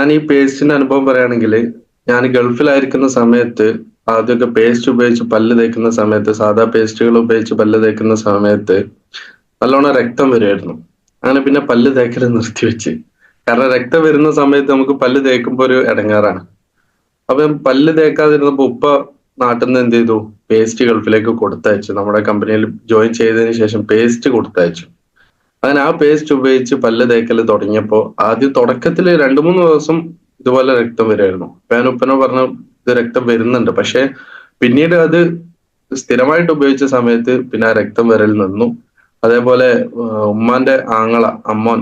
ഞാൻ ഈ പേസ്റ്റിന്റെ അനുഭവം പറയുകയാണെങ്കിൽ, ഞാൻ ഗൾഫിലായിരിക്കുന്ന സമയത്ത് ആദ്യമൊക്കെ പേസ്റ്റ് ഉപയോഗിച്ച് പല്ല് തേക്കുന്ന സമയത്ത്, സാധാ പേസ്റ്റുകൾ ഉപയോഗിച്ച് പല്ല് തേക്കുന്ന സമയത്ത് നല്ലോണം രക്തം വരുമായിരുന്നു. അങ്ങനെ പിന്നെ പല്ല് തേക്കൽ നിർത്തിവെച്ച്. കാരണം രക്തം വരുന്ന സമയത്ത് നമുക്ക് പല്ല് തേക്കുമ്പോൾ ഒരു ഇടങ്ങാറാണ്. അപ്പൊ ഞാൻ പല്ല് തേക്കാതിരുന്നപ്പോ ഉപ്പ നാട്ടിൽ നിന്ന് എന്ത് ചെയ്തു, പേസ്റ്റ് ഗൾഫിലേക്ക് കൊടുത്തയച്ചു. നമ്മുടെ കമ്പനിയിൽ ജോയിൻ ചെയ്തതിന് ശേഷം പേസ്റ്റ് കൊടുത്തയച്ചു. അങ്ങനെ ആ പേസ്റ്റ് ഉപയോഗിച്ച് പല്ല് തേക്കൽ തുടങ്ങിയപ്പോ ആദ്യം തുടക്കത്തിൽ 2-3 ദിവസം ഇതുപോലെ രക്തം വരുമായിരുന്നു. ഞാൻ ഉപ്പനെ പറഞ്ഞു ഇത് രക്തം വരുന്നുണ്ട്, പക്ഷെ പിന്നീട് അത് സ്ഥിരമായിട്ട് ഉപയോഗിച്ച സമയത്ത് പിന്നെ ആ രക്തം വരൽ നിന്നു. അതേപോലെ ഉമ്മാന്റെ ആങ്ങള അമ്മോൻ,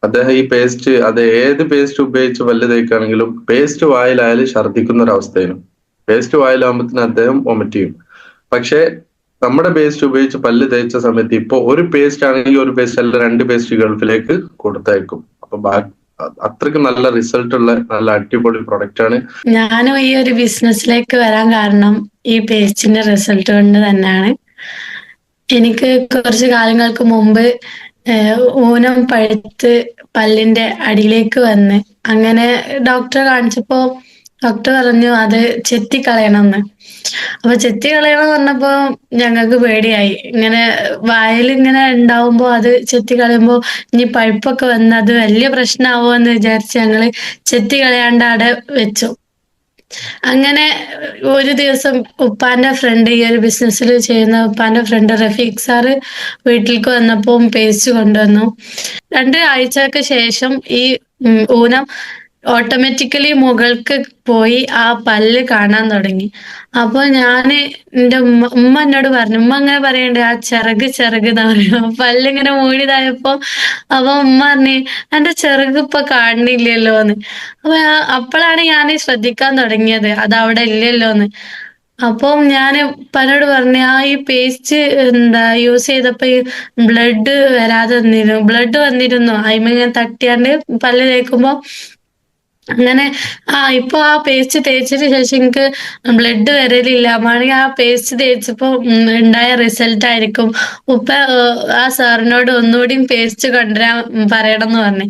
അദ്ദേഹം ഈ പേസ്റ്റ്, അത് ഏത് പേസ്റ്റ് ഉപയോഗിച്ച് പല്ല് തേക്കുകയാണെങ്കിലും പേസ്റ്റ് വായിലായാലും ഛർദ്ദിക്കുന്ന ഒരു അവസ്ഥയായിരുന്നു. പേസ്റ്റ് വായിലാകുമ്പോഴത്തേന് അദ്ദേഹം വൊമിറ്റ് ചെയ്യും. പക്ഷെ നമ്മുടെ പേസ്റ്റ് ഉപയോഗിച്ച് പല്ല് തേച്ച സമയത്ത് ഇപ്പൊ ഒരു പേസ്റ്റ് ആണെങ്കിൽ ഒരു പേസ്റ്റ് അല്ല 2 പേസ്റ്റ് ഗൾഫിലേക്ക് കൊടുത്തയക്കും. അപ്പൊ അത്രയ്ക്ക് നല്ല റിസൾട്ട് ഉള്ള നല്ല അടിപൊളി പ്രൊഡക്റ്റ് ആണ്. ഞാനും ഈ ഒരു ബിസിനസ്സിലേക്ക് വരാൻ കാരണം ഈ പേസ്റ്റിന്റെ റിസൾട്ട് കൊണ്ട് തന്നെയാണ്. എനിക്ക് കുറച്ച് കാലങ്ങൾക്ക് മുമ്പ് ഊനം പഴുത്ത് പല്ലിന്റെ അടിയിലേക്ക് വന്ന്, അങ്ങനെ ഡോക്ടറെ കാണിച്ചപ്പോ ഡോക്ടർ പറഞ്ഞു അത് ചെത്തിക്കളയണമെന്ന്. അപ്പൊ ചെത്തിക്കളയണം പറഞ്ഞപ്പോ ഞങ്ങൾക്ക് പേടിയായി. ഇങ്ങനെ വായിൽ ഇങ്ങനെ ഉണ്ടാവുമ്പോ അത് ചെത്തിക്കളയുമ്പോ ഇനി പഴുപ്പൊക്കെ വന്ന് അത് വലിയ പ്രശ്നമാവോ എന്ന് വിചാരിച്ച് ഞങ്ങള് ചെത്തിക്കളയാണ്ട് അവിടെ വെച്ചു. അങ്ങനെ ഒരു ദിവസം ഉപ്പാന്റെ ഫ്രണ്ട്, ഈ ഒരു ബിസിനസ്സിൽ ചെയ്യുന്ന ഉപ്പാന്റെ ഫ്രണ്ട് റഫീഖ് സാറ് വീട്ടിലേക്ക് വന്നപ്പോ പേസ്റ്റ് കൊണ്ടുവന്നു. 2 ആഴ്ചക്ക് ശേഷം ഈ ഊനം ഓട്ടോമാറ്റിക്കലി മുകൾക്ക് പോയി ആ പല്ല് കാണാൻ തുടങ്ങി. അപ്പൊ എന്റെ ഉമ്മ എന്നോട് പറഞ്ഞു, ഉമ്മ അങ്ങനെ പറയണ്ടേ ആ ചിറക് എന്ന് പറയും, പല്ലിങ്ങനെ മൂടിയതായപ്പോ. അപ്പൊ ഉമ്മ പറഞ്ഞു എന്റെ ചിറക് ഇപ്പൊ കാണുന്നില്ലല്ലോന്ന്. അപ്പോഴാണ് ഞാൻ ശ്രദ്ധിക്കാൻ തുടങ്ങിയത് അത് അവിടെ ഇല്ലല്ലോന്ന്. അപ്പം ഞാൻ പലരോട് പറഞ്ഞു ഈ പേസ്റ്റ് യൂസ് ചെയ്തപ്പോ ഈ ബ്ലഡ് വന്നിരുന്നു അയിമിങ്ങനെ തട്ടിയാണ്ട് പല്ല് തേക്കുമ്പോ. അങ്ങനെ ഇപ്പൊ ആ പേസ്റ്റ് തേച്ചതിന് ശേഷം എനിക്ക് ബ്ലഡ് വരലില്ല. വേണമെങ്കിൽ ആ പേസ്റ്റ് തേച്ചപ്പോ ഉണ്ടായ റിസൾട്ട് ആയിരിക്കും. ഉപ്പ ആ സാറിനോട് ഒന്നുകൂടിയും പേസ്റ്റ് കൊണ്ടുവരാൻ പറയണം എന്ന് പറഞ്ഞു.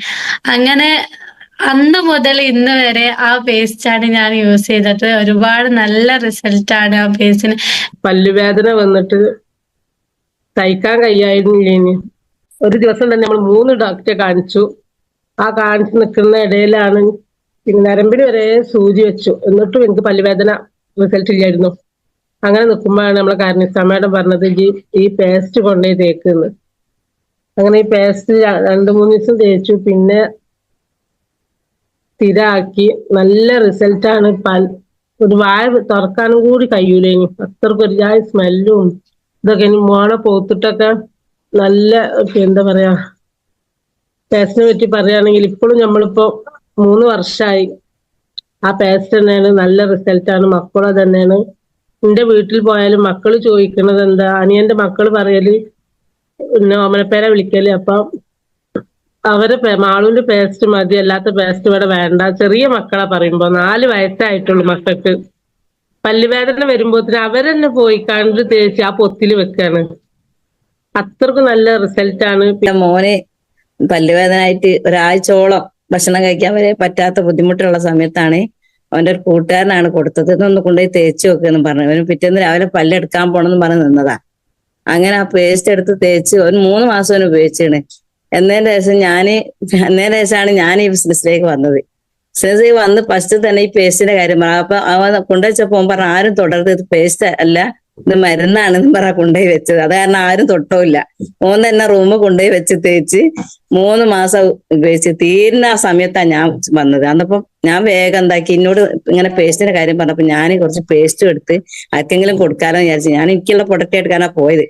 അങ്ങനെ അന്ന് മുതൽ ഇന്ന് വരെ ആ പേസ്റ്റാണ് ഞാൻ യൂസ് ചെയ്തത്. ഒരുപാട് നല്ല റിസൾട്ടാണ് ആ പേസ്റ്റിന്. പല്ലുവേദന വന്നിട്ട് തയ്ക്കാൻ കഴിയായിരുന്നില്ലേന്. ഒരു ദിവസം തന്നെ നമ്മൾ 3 ഡോക്ടറെ കാണിച്ചു. ആ കാണിച്ച് നിൽക്കുന്ന ഇടയിലാണ് നരമ്പിന് വരെ സൂചി വെച്ചു. എന്നിട്ടും എനിക്ക് പല്ലുവേദന റിസൾട്ട് ഇല്ലായിരുന്നു. അങ്ങനെ നിൽക്കുമ്പോഴാണ് നമ്മളെ കാരണസ്ഥ മേഡം പറഞ്ഞത് ഈ പേസ്റ്റ് കൊണ്ടുപോയി തേക്കുന്നു. അങ്ങനെ ഈ പേസ്റ്റ് 2-3 ദിവസം തേച്ചു. പിന്നെ സ്ഥിരമാക്കി. നല്ല റിസൾട്ടാണ്. ഒരു വായ തുറക്കാനും കൂടി കഴിയൂലേനി, അത്രക്കും ഒരു ജാതി സ്മെല്ലും ഇതൊക്കെ. ഇനി മോണ പോത്തിട്ടൊക്കെ നല്ല എന്താ പറയാ, പേസ്റ്റിനെ പറ്റി പറയുകയാണെങ്കിൽ ഇപ്പോഴും നമ്മളിപ്പോ 3 വർഷമായി ആ പേസ്റ്റ് തന്നെയാണ്. നല്ല റിസൾട്ടാണ്. മക്കളും തന്നെയാണ്. എന്റെ വീട്ടിൽ പോയാലും മക്കള് ചോദിക്കണത് എന്താ, അനിയന്റെ മക്കള് പറയല് പിന്നെ ഓമനപ്പേരെ വിളിക്കല്. അപ്പൊ അവരെ മാളുവിന്റെ പേസ്റ്റ് മതി, അല്ലാത്ത പേസ്റ്റ് ഇവിടെ വേണ്ട. ചെറിയ മക്കളെ പറയുമ്പോ 4 വയസ്സായിട്ടുള്ളൂ മക്കൾക്ക്. പല്ലുവേദന വരുമ്പോത്തിന് അവരെന്നെ പോയി കണ്ട് തേച്ച് ആ പൊത്തില് വെക്കാണ്. അത്രക്കും നല്ല റിസൾട്ടാണ്. മോനെ പല്ലുവേദനായിട്ട് ഒരാഴ്ചയോളം ഭക്ഷണം കഴിക്കാൻ വരെ പറ്റാത്ത ബുദ്ധിമുട്ടുള്ള സമയത്താണ് അവന്റെ ഒരു കൂട്ടുകാരനാണ് കൊടുത്തത്. ഇതൊന്ന് കൊണ്ടുപോയി തേച്ച് വെക്കുമെന്ന് പറഞ്ഞു. അവന് പിറ്റേന്ന് രാവിലെ പല്ലെടുക്കാൻ പോണെന്ന് പറഞ്ഞ് നിന്നതാ. അങ്ങനെ ആ പേസ്റ്റ് എടുത്ത് തേച്ച് ഒരു 3 മാസം അവന് ഉപയോഗിച്ചാണ്. എന്നതിന് ശേഷമാണ് ഞാൻ ഈ ബിസിനസ്സിലേക്ക് വന്നത്. ബിസിനസ്സിലേക്ക് വന്ന് ഫസ്റ്റ് തന്നെ ഈ പേസ്റ്റിന്റെ കാര്യം പറഞ്ഞു. അപ്പൊ അവൻ കൊണ്ടുവച്ചപ്പോ പറഞ്ഞു ആരും തുടർന്ന് ഇത് പേസ്റ്റ് അല്ല, ഇത് മരുന്നാണെന്ന് പറഞ്ഞ കൊണ്ടുപോയി വെച്ചത്. അത് കാരണം ആരും തൊട്ടില്ല. മോൻ തന്നെ റൂമിൽ കൊണ്ടുപോയി വെച്ച് തേച്ച് 3 മാസം ഉപയോഗിച്ച് തീരുന്ന ആ സമയത്താണ് ഞാൻ വന്നത്. അന്നപ്പം ഞാൻ വേഗം എന്താക്കി, എന്നോട് ഇങ്ങനെ പേസ്റ്റിന്റെ കാര്യം പറഞ്ഞപ്പോ ഞാൻ കുറച്ച് പേസ്റ്റും എടുത്ത് ആർക്കെങ്കിലും കൊടുക്കാമെന്ന് വിചാരിച്ചു. ഞാൻ എനിക്കുള്ള പ്രൊഡക്റ്റ് എടുക്കാനാ പോയത്.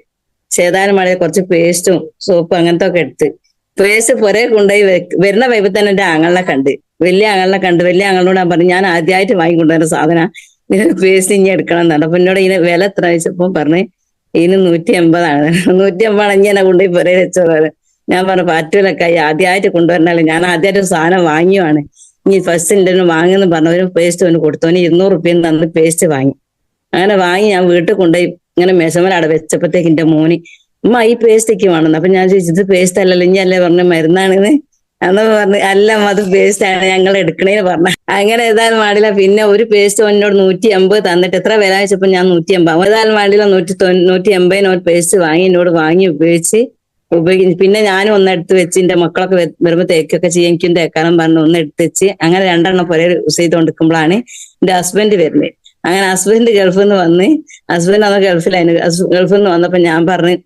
ചേതാനും മഴയെ കുറച്ച് പേസ്റ്റും സോപ്പും അങ്ങനത്തെ ഒക്കെ എടുത്ത് പേസ്റ്റ് പുരയെ കൊണ്ടുപോയി വരുന്ന വൈബിൽ തന്നെ എന്റെ ആങ്ങളെ കണ്ട്. വലിയ ആങ്ങളോട് ഞാൻ പറഞ്ഞു ഞാൻ ആദ്യമായിട്ട് വാങ്ങിക്കൊണ്ടുവരുന്ന സാധനം പേസ്റ്റ് ഇനി എടുക്കണം എന്നാണ്. അപ്പൊ എന്നോട് ഇതിന് വില എത്ര വെച്ചപ്പോ പറഞ്ഞ് ഇതിന് 180 180 ഇനി എന്നെ കൊണ്ടുപോയി പുരയെ വെച്ചതാണ്. ഞാൻ പറഞ്ഞു പാറ്റൂലൊക്കെ ആദ്യമായിട്ട് കൊണ്ടുവരണല്ലേ, ഞാൻ ആദ്യമായിട്ട് ഒരു സാധനം വാങ്ങിയുവാണ്, ഇനി ഫസ്റ്റ് എൻ്റെ വാങ്ങുന്നു പറഞ്ഞു. ഒരു പേസ്റ്റ് അവന് കൊടുത്തു. അവന് 200 റുപ്യ തന്ന് പേസ്റ്റ് വാങ്ങി. അങ്ങനെ വാങ്ങി ഞാൻ വീട്ടിൽ കൊണ്ടുപോയി ഇങ്ങനെ മെഷമൽ അവിടെ വെച്ചപ്പോഴത്തേക്ക് എന്റെ മോന് ഉമ്മ ഈ പേസ്റ്റൊക്കെ വേണമെന്ന്. അപ്പൊ ഞാൻ ചോദിച്ചത് പേസ്റ്റ് അല്ലല്ലോ, ഇനി അല്ലേ പറഞ്ഞ മരുന്നാണെന്ന്. അന്ന് പറഞ്ഞു അല്ല അത് പേസ്റ്റ് ആണ് ഞങ്ങൾ എടുക്കണേന്ന് പറഞ്ഞു. അങ്ങനെ ഏതായാലും പാടില്ല. പിന്നെ ഒരു പേസ്റ്റ് എന്നോട് 180 തന്നിട്ട് എത്ര വില വെച്ചപ്പോ ഞാൻ 180, ഏതായാലും പാടില്ല 180 പേസ്റ്റ് വാങ്ങി എന്നോട് വാങ്ങി ഉപയോഗിച്ച് പിന്നെ ഞാനും ഒന്ന് എടുത്ത് വെച്ച് എന്റെ മക്കളൊക്കെ വരുമ്പോ തേക്കൊക്കെ ചെയ്യും, എനിക്കും തേക്കാനും പറഞ്ഞു ഒന്ന് എടുത്ത് വെച്ച് അങ്ങനെ 2 പുര യൂസ് ചെയ്തുകൊണ്ടിരിക്കുമ്പോഴാണ് എന്റെ ഹസ്ബൻഡ് വരുന്നത്. അങ്ങനെ ഹസ്ബൻഡ് ഗൾഫിൽ നിന്ന് വന്ന്, ഹസ്ബൻഡ് അന്ന് ഗൾഫിലായിരുന്നു, ഗൾഫിൽ നിന്ന് വന്നപ്പോ ഞാൻ പറഞ്ഞു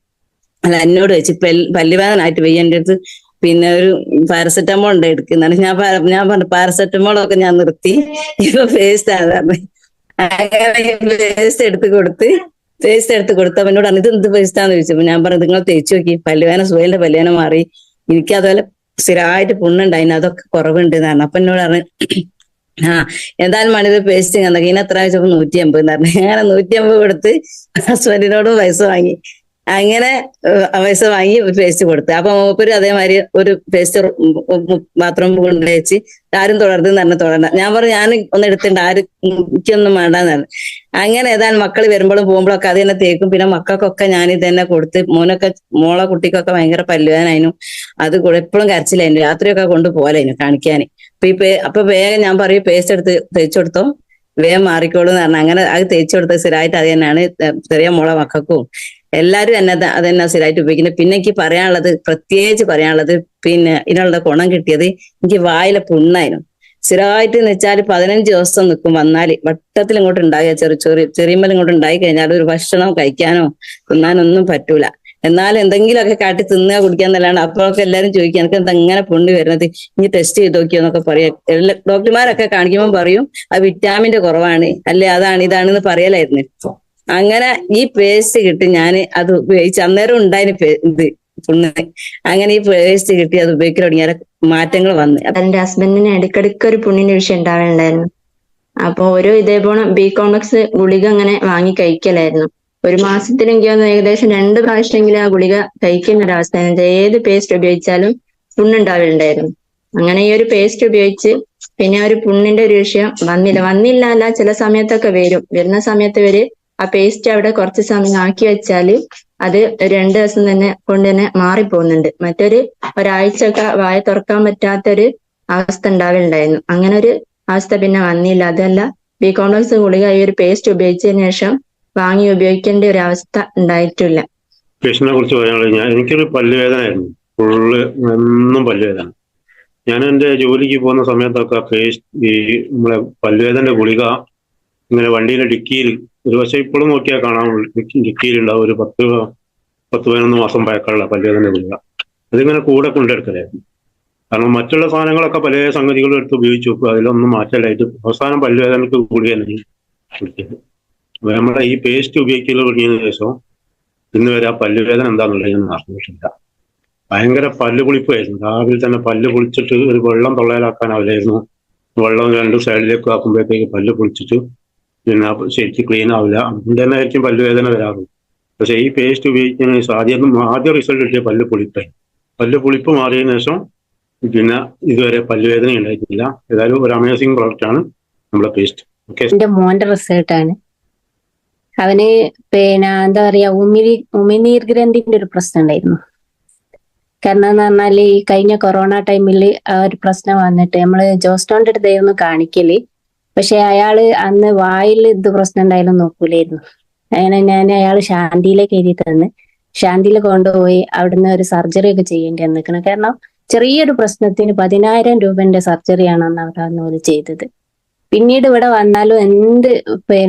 അല്ല എന്നോട് വെച്ച് പല്ലുവേദനായിട്ട് വയ്യ എന്റെ അടുത്ത് പിന്നെ ഒരു പാരസെറ്റമോൾ ഉണ്ട് എടുക്കുന്നതാണ്. ഞാൻ പറഞ്ഞു പാരസെറ്റമോളൊക്കെ ഞാൻ നിർത്തി, ഇപ്പൊ പേസ്റ്റ് ആണ് പറഞ്ഞു. അങ്ങനെ പേസ്റ്റ് എടുത്ത് കൊടുത്തപ്പോ എന്നോട് ഇത് എന്ത് പേസ്റ്റാന്ന് ചോദിച്ചപ്പോ ഞാൻ പറഞ്ഞു നിങ്ങൾ തേച്ച് നോക്കി, പല്ലുവേദന സുഖയിലെ പല്ലുവേദന മാറി, എനിക്ക് അതുപോലെ സ്ഥിരമായിട്ട് പുണ്ണുണ്ടായിരുന്നു അതൊക്കെ കുറവുണ്ട് എന്നാണ്. അപ്പൊ എന്നോട് പറഞ്ഞു എന്തായാലും മണിത് പേസ്റ്റ് കന്നൊക്കെ ഇനി എത്ര വെച്ചപ്പോ 180 എന്ന് പറഞ്ഞു. അങ്ങനെ 180 കൊടുത്ത് ഹസ്ബൻഡിനോട് പൈസ വാങ്ങി. അങ്ങനെ പൈസ വാങ്ങി പേസ്റ്റ് കൊടുത്തു. അപ്പൊ മൂപ്പര് അതേമാതിരി ഒരു പേസ്റ്റ് ബാത്റൂം കൊണ്ടുവച്ച് ആരും തുടർന്ന് തന്നെ തുടരണ്ട. ഞാൻ പറഞ്ഞു ഞാൻ ഒന്ന് എടുത്തിട്ടുണ്ട്, ആരും എനിക്കൊന്നും വേണ്ടെന്ന് പറഞ്ഞു. അങ്ങനെ ഏതായാലും മക്കൾ വരുമ്പോഴും പോകുമ്പോഴൊക്കെ അത് തന്നെ തേക്കും. പിന്നെ മക്കൾക്കൊക്കെ ഞാൻ ഇത് തന്നെ കൊടുത്ത്, മോളെ കുട്ടിക്കൊക്കെ ഭയങ്കര പല്ലുവേദനായിരുന്നു, അത് എപ്പോഴും കരച്ചിലായിരുന്നു, രാത്രിയൊക്കെ കൊണ്ടുപോലായിരുന്നു കാണിക്കാന്. അപ്പൊ വേഗം ഞാൻ പറയും പേസ്റ്റ് എടുത്ത് തേച്ചു കൊടുത്തോ വേഗം മാറിക്കോളൂ എന്ന് പറഞ്ഞു. അങ്ങനെ അത് തേച്ചു കൊടുത്ത സ്ഥിരമായിട്ട് അത് തന്നെയാണ് ചെറിയ മോളെ മക്കൾക്കും എല്ലാരും അത് തന്നെ സ്ഥിരമായിട്ട് ഉപയോഗിക്കുന്നത്. പിന്നെ എനിക്ക് പ്രത്യേകിച്ച് പറയാനുള്ളത് പിന്നെ ഇതിനുള്ള ഗുണം കിട്ടിയത് എനിക്ക് വായിലെ പുണ്ണായിരുന്നു. സ്ഥിരമായിട്ട് എന്ന് വെച്ചാൽ 15 ദിവസം നിൽക്കും, വന്നാല് വട്ടത്തിൽ ഇങ്ങോട്ട് ഉണ്ടാകുക, ചെറിയമ്മൽ ഇങ്ങോട്ട് ഉണ്ടായി കഴിഞ്ഞാൽ ഒരു ഭക്ഷണം കഴിക്കാനോ തിന്നാനോ ഒന്നും പറ്റൂല. എന്നാൽ എന്തെങ്കിലുമൊക്കെ കാട്ടി തിന്നുക കുടിക്കാന്നല്ലാണ്ട് അപ്പോഴൊക്കെ എല്ലാരും ചോദിക്കും എനിക്ക് എന്താ ഇങ്ങനെ പുണ്ണ് വരുന്നത്, ഇനി ടെസ്റ്റ് ചെയ്ത് നോക്കിയോന്നൊക്കെ പറയാം. ഡോക്ടർമാരൊക്കെ കാണിക്കുമ്പോൾ പറയും അത് വിറ്റാമിന്റെ കുറവാണ്, അല്ലെ അതാണ് ഇതാണെന്ന് പറയലായിരുന്നു. അങ്ങനെ ഈ പേസ്റ്റ് കിട്ടി ഞാൻ അത് ഉപയോഗിച്ച് അന്നേരം ഉണ്ടായിരുന്നു ഇത് പുണ്ണ്. അങ്ങനെ ഈ പേസ്റ്റ് കിട്ടി അത് ഉപയോഗിക്കാൻ തുടങ്ങിയ മാറ്റങ്ങൾ വന്നു. എന്റെ ഹസ്ബൻഡിന് ഇടയ്ക്കിടയ്ക്ക് ഒരു പുണ്ണിന്റെ വിഷയം ഉണ്ടാവുന്നുണ്ടായിരുന്നു. അപ്പൊ ഇതേപോലെ ബി കോംപ്ലക്സ് ഗുളിക അങ്ങനെ വാങ്ങി കഴിക്കലായിരുന്നു. ഒരു മാസത്തിലെങ്കിലും ഏകദേശം 2 പ്രാവശ്യമെങ്കിലും ആ ഗുളിക കഴിക്കുന്ന ഒരവസ്ഥ. ഏത് പേസ്റ്റ് ഉപയോഗിച്ചാലും പുണ്ണുണ്ടാവുന്നുണ്ടായിരുന്നു. അങ്ങനെ ഈ ഒരു പേസ്റ്റ് ഉപയോഗിച്ച് പിന്നെ ഒരു പുണ്ണിന്റെ ഒരു വിഷയം വന്നില്ല അല്ല ചില സമയത്തൊക്കെ വരുന്ന സമയത്ത് ആ പേസ്റ്റ് അവിടെ കുറച്ച് സമയം ആക്കി വെച്ചാല് അത് 2 ദിവസം കൊണ്ട് തന്നെ മാറിപ്പോകുന്നുണ്ട്. ഒരാഴ്ചയൊക്കെ വായ തുറക്കാൻ പറ്റാത്തൊരു അവസ്ഥ ഉണ്ടാവുന്നുണ്ടായിരുന്നു. അങ്ങനെ ഒരു അവസ്ഥ പിന്നെ വന്നില്ല. അതല്ല ബി കോംപ്ലക്സ് ഗുളിക ഈ ഒരു പേസ്റ്റ് ഉപയോഗിച്ചതിന് ശേഷം വാങ്ങി ഉപയോഗിക്കേണ്ട ഒരു അവസ്ഥ ഉണ്ടായിട്ടില്ല. പേസ്റ്റിനെ കുറിച്ച് പറയാനുള്ളത് എനിക്കൊരു പല്ലുവേദനയായിരുന്നു, ഫുള്ള് എന്നും പല്ലുവേദന. ഞാൻ എൻ്റെ ജോലിക്ക് പോകുന്ന സമയത്തൊക്കെ ഈ നമ്മളെ പല്ലുവേദനയുടെ ഗുളിക ഇങ്ങനെ വണ്ടിയിലെ ഡിക്കിയിൽ ഒരു പക്ഷേ ഇപ്പോഴും നോക്കിയാൽ കാണാൻ ഡിക്കിയിലുണ്ടാവും ഒരു 10-11 മാസം പഴക്കമുള്ള പല്ലുവേദന ഗുളിക. അതിങ്ങനെ കൂടെ കൊണ്ടെടുക്കലായിരുന്നു. കാരണം മറ്റുള്ള സാധനങ്ങളൊക്കെ പല സംഗതികളും എടുത്ത് ഉപയോഗിച്ച് നോക്കുക, അതിലൊന്നും മാറ്റലായിട്ട് അവസാനം പല്ലുവേദനക്ക് ഗുളിക തന്നെ കുടിക്കുന്നത്. നമ്മുടെ ഈ പേസ്റ്റ് ഉപയോഗിക്കൽ തുടങ്ങിയതിനു ശേഷം ഇന്ന് വരെ ആ പല്ലുവേദന എന്താണെന്നുള്ളത് ഞാൻ അറിഞ്ഞിട്ടില്ല. ഭയങ്കര പല്ല് കുളിപ്പായിരുന്നു. രാവിലെ തന്നെ പല്ല് കുളിച്ചിട്ട് ഒരു വെള്ളം തൊള്ളയിലാക്കാനാവില്ലായിരുന്നു. വെള്ളം 2 സൈഡിലേക്ക് ആക്കുമ്പോഴത്തേക്ക് പല്ല് കുളിച്ചിട്ട് പിന്നെ ശരിക്കും ക്ലീൻ ആവില്ല. അതുകൊണ്ട് തന്നെ ആയിരിക്കും പല്ലുവേദന വരാറുള്ളത്. പക്ഷെ ഈ പേസ്റ്റ് ഉപയോഗിക്കുന്ന ആദ്യ റിസൾട്ട് കിട്ടിയ പല്ല് പുളിപ്പ് മാറിയതിനു ശേഷം പിന്നെ ഇതുവരെ പല്ലുവേദന ഉണ്ടായിട്ടില്ല. ഏതായാലും ഒരു അമേസിംഗ് പ്രോഡക്റ്റ് ആണ് നമ്മളെ പേസ്റ്റ്. ഓക്കെ, എന്റെ മോന്റെ റിസൾട്ടാണ്. അവന് പിന്നെ എന്താ പറയാ ഉമിനീർ ഗ്രന്ഥിന്റെ ഒരു പ്രശ്നം ഉണ്ടായിരുന്നു. കാരണം എന്ന് പറഞ്ഞാല് ഈ കഴിഞ്ഞ കൊറോണ ടൈമിൽ ആ ഒരു പ്രശ്നം വന്നിട്ട് നമ്മള് ജോസ്റ്റോന്റെ അടുത്തായിരുന്നു കാണിക്കല്. പക്ഷെ അയാള് അന്ന് വായിൽ ഇത് പ്രശ്നം ഉണ്ടായാലും നോക്കൂലായിരുന്നു. അങ്ങനെ അയാള് ശാന്തിയിലേക്ക് എഴുതി തന്ന് ശാന്തിയിൽ കൊണ്ടുപോയി അവിടുന്ന് ഒരു സർജറി ഒക്കെ ചെയ്യേണ്ടി വന്നിരിക്കണം. കാരണം ചെറിയൊരു പ്രശ്നത്തിന് 10,000 രൂപന്റെ സർജറിയാണ് അന്ന് അവർ ചെയ്തത്. പിന്നീട് ഇവിടെ വന്നാലും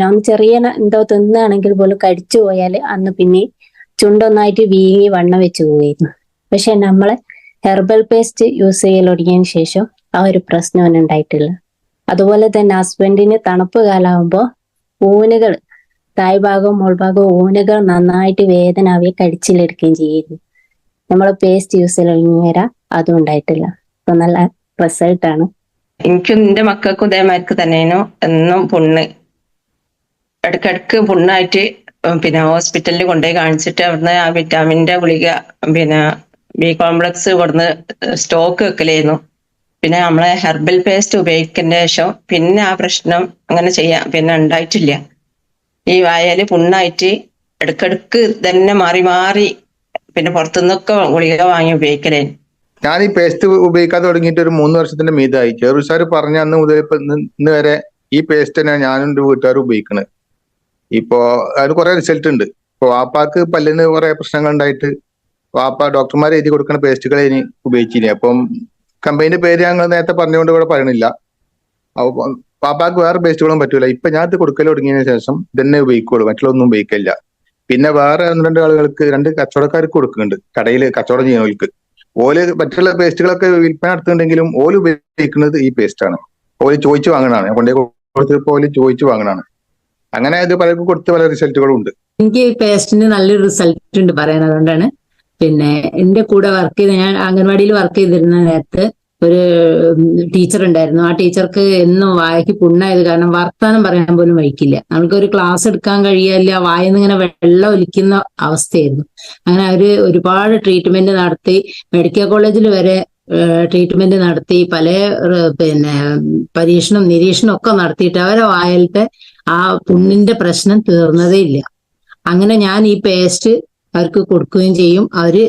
ഒന്ന് ചെറിയ എന്തോ തിന്നാണെങ്കിൽ പോലും കടിച്ചു പോയാല് അന്ന് പിന്നെ ചുണ്ടൊന്നായിട്ട് വീങ്ങി വണ്ണം വെച്ച് പോയിരുന്നു. പക്ഷെ നമ്മളെ ഹെർബൽ പേസ്റ്റ് യൂസ് ചെയ്യൽ തുടങ്ങിയതിന് ശേഷം ആ ഒരു പ്രശ്നം ഉണ്ടായിട്ടില്ല. അതുപോലെ തന്നെ ഹസ്ബൻഡിന് തണുപ്പ് കാലാവുമ്പോ ഊനുകൾ തായ്ഭാഗവും മോൾഭാഗവും ഊനുകൾ നന്നായിട്ട് വേദന അവയെ കടിച്ചിലെടുക്കുകയും ചെയ്യുന്നു. നമ്മളെ പേസ്റ്റ് യൂസ് ചെയ്യൽ തുടങ്ങി വരാം അതും ഉണ്ടായിട്ടില്ല. അപ്പൊ നല്ല റിസൾട്ടാണ്. എനിക്കും എന്റെ മക്കൾക്കും ഇതേമാർക്ക് തന്നെയായിരുന്നു എന്നും പുണ്ണ്. ഇടയ്ക്കിടക്ക് പുണ്ണായിട്ട് പിന്നെ ഹോസ്പിറ്റലിൽ കൊണ്ടുപോയി കാണിച്ചിട്ട് അവിടുന്ന് ആ വിറ്റാമിന്റെ ഗുളിക പിന്നെ ബി കോംപ്ലക്സ് ഇവിടുന്ന് സ്റ്റോക്ക് വെക്കലായിരുന്നു. പിന്നെ നമ്മളെ ഹെർബൽ പേസ്റ്റ് ഉപയോഗിക്കുന്നതിന് ശേഷം പിന്നെ ആ പ്രശ്നം അങ്ങനെ പിന്നെ ഉണ്ടായിട്ടില്ല. ഈ വായല് പുണ്ണായിട്ട് ഇടയ്ക്കിടക്ക് തന്നെ മാറി പിന്നെ പുറത്തുനിന്നൊക്കെ ഗുളിക വാങ്ങി ഉപയോഗിക്കലായിരുന്നു. ഞാൻ ഈ പേസ്റ്റ് ഉപയോഗിക്കാതെ തുടങ്ങിയിട്ട് ഒരു 3 വർഷത്തിന്റെ മീതായി. ചെറു സാർ പറഞ്ഞ അന്ന് മുതൽ ഇപ്പൊ ഇന്ന് വരെ ഈ പേസ്റ്റ് തന്നെയാണ് ഞാനും എന്റെ വീട്ടുകാരും ഉപയോഗിക്കുന്നത്. ഇപ്പോ അതിന് കുറെ റിസൾട്ട് ഉണ്ട്. ഇപ്പൊ വാപ്പാക്ക് പല്ലിന് കുറെ പ്രശ്നങ്ങൾ ഉണ്ടായിട്ട് വാപ്പ ഡോക്ടർമാർ എഴുതി കൊടുക്കുന്ന പേസ്റ്റുകൾ ഇനി ഉപയോഗിച്ചിനി. അപ്പം കമ്പനിയുടെ പേര് ഞങ്ങൾ നേരത്തെ പറഞ്ഞുകൊണ്ട് ഇവിടെ പറയണില്ല. അപ്പൊ വാപ്പാക്ക് വേറെ പേസ്റ്റുകളും പറ്റൂല. ഇപ്പൊ ഞാൻ ഇത് കൊടുക്കൽ തുടങ്ങിയതിനു ശേഷം ഇതന്നെ ഉപയോഗിക്കുള്ളൂ, മറ്റുള്ളൊന്നും ഉപയോഗിക്കില്ല. പിന്നെ വേറെ 1-2 ആളുകൾക്ക് 2 കച്ചവടക്കാർക്ക് കൊടുക്കുന്നുണ്ട്, കടയിൽ കച്ചവടം ചെയ്യുന്നവർക്ക്. ഓല് മറ്റുള്ള പേസ്റ്റുകളൊക്കെ വിൽപ്പന നടത്തുന്നുണ്ടെങ്കിലും ഓല് ഉപയോഗിക്കുന്നത് ഈ പേസ്റ്റ് ആണ്. ഓല് ചോദിച്ചു വാങ്ങണതാണ്, ഞാൻ കൊണ്ടുപോയി കൊടുത്തപ്പോൾ ഓല് ചോദിച്ചു വാങ്ങണതാണ്. അങ്ങനെ ഇത് പലർക്കും കൊടുത്ത് പല റിസൾട്ടുകളും ഉണ്ട്. എനിക്ക് ഈ പേസ്റ്റിന് നല്ലൊരു റിസൾട്ട് ഉണ്ട് പറയാൻ. അതുകൊണ്ടാണ് പിന്നെ എന്റെ കൂടെ വർക്ക് ചെയ്ത്, ഞാൻ അംഗൻവാടിയിൽ വർക്ക് ചെയ്തിരുന്ന നേരത്ത് ഒരു ടീച്ചർ ഉണ്ടായിരുന്നു. ആ ടീച്ചർക്ക് എന്നും വായക്ക് പുണ്ണായത് കാരണം വർത്താനം പറയാൻ പോലും വഴിക്കില്ല. നമുക്കൊരു ക്ലാസ് എടുക്കാൻ കഴിയില്ല, വായന്ന് ഇങ്ങനെ വെള്ളം ഒലിക്കുന്ന അവസ്ഥയായിരുന്നു. അങ്ങനെ അവര് ഒരുപാട് ട്രീറ്റ്മെന്റ് നടത്തി, മെഡിക്കൽ കോളേജിൽ വരെ ട്രീറ്റ്മെന്റ് നടത്തി, പല പിന്നെ പരീക്ഷണം നിരീക്ഷണം ഒക്കെ നടത്തിയിട്ട് അവരെ വായിലത്തെ ആ പുണ്ണിന്റെ പ്രശ്നം തീർന്നതേ ഇല്ല. അങ്ങനെ ഞാൻ ഈ പേസ്റ്റ് അവർക്ക് കൊടുക്കുകയും ചെയ്യും. അവര്